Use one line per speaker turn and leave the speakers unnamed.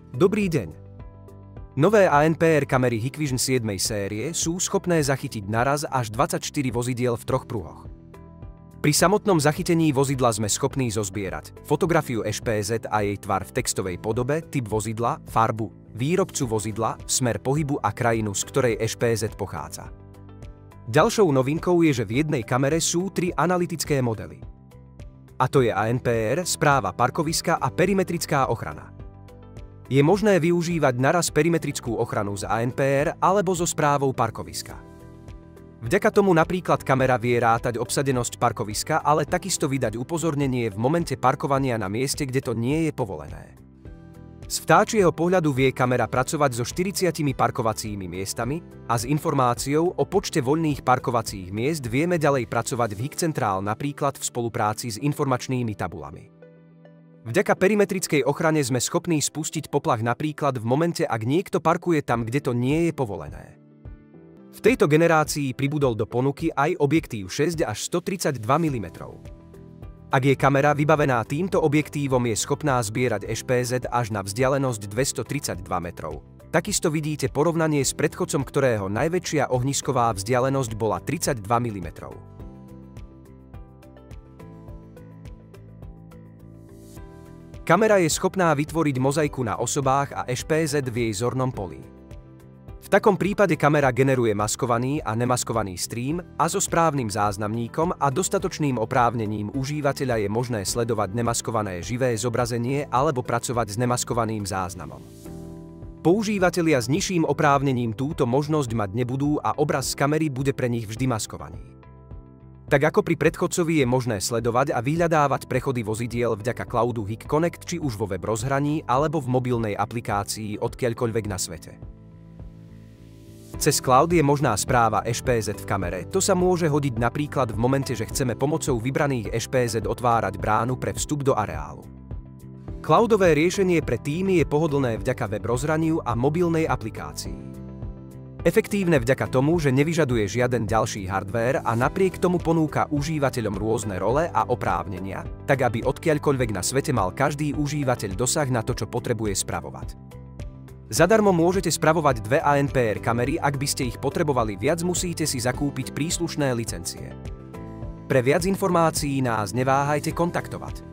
Dobrý deň. Nové ANPR kamery Hikvision 7. série sú schopné zachytiť naraz až 24 vozidiel v troch pruhoch. Pri samotnom zachytení vozidla sme schopní zozbierať fotografiu ŠPZ a jej tvar v textovej podobe, typ vozidla, farbu, výrobcu vozidla, smer pohybu a krajinu, z ktorej ŠPZ pochádza. Ďalšou novinkou je, že v jednej kamere sú tri analytické modely. A to je ANPR, správa parkoviska a perimetrická ochrana. Je možné využívať naraz perimetrickú ochranu z ANPR alebo so správou parkoviska. Vďaka tomu napríklad kamera vie rátať obsadenosť parkoviska, ale takisto vydať upozornenie v momente parkovania na mieste, kde to nie je povolené. Z vtáčieho pohľadu vie kamera pracovať so 40 parkovacími miestami a s informáciou o počte voľných parkovacích miest vieme ďalej pracovať v HikCentrál napríklad v spolupráci s informačnými tabulami. Vďaka perimetrickej ochrane sme schopní spustiť poplach napríklad v momente, ak niekto parkuje tam, kde to nie je povolené. V tejto generácii pribudol do ponuky aj objektív 6 až 132 mm. Ak je kamera vybavená týmto objektívom, je schopná zbierať ŠPZ až na vzdialenosť 232 metrov. Takisto vidíte porovnanie s predchodcom, ktorého najväčšia ohnisková vzdialenosť bola 32 mm. Kamera je schopná vytvoriť mozaiku na osobách a ŠPZ v jej zornom poli. V takom prípade kamera generuje maskovaný a nemaskovaný stream a so správnym záznamníkom a dostatočným oprávnením užívateľa je možné sledovať nemaskované živé zobrazenie alebo pracovať s nemaskovaným záznamom. Používatelia s nižším oprávnením túto možnosť mať nebudú a obraz z kamery bude pre nich vždy maskovaný. Tak ako pri predchodcovi je možné sledovať a vyhľadávať prechody vozidiel vďaka cloudu HikConnect či už vo web rozhraní alebo v mobilnej aplikácii odkiaľkoľvek na svete. Cez cloud je možná správa ŠPZ v kamere. To sa môže hodiť napríklad v momente, že chceme pomocou vybraných ŠPZ otvárať bránu pre vstup do areálu. Cloudové riešenie pre týmy je pohodlné vďaka web rozhraniu a mobilnej aplikácii. Efektívne vďaka tomu, že nevyžaduje žiaden ďalší hardware a napriek tomu ponúka užívateľom rôzne role a oprávnenia, tak aby odkiaľkoľvek na svete mal každý užívateľ dosah na to, čo potrebuje spravovať. Zadarmo môžete spravovať dve ANPR kamery, ak by ste ich potrebovali viac, musíte si zakúpiť príslušné licencie. Pre viac informácií nás neváhajte kontaktovať.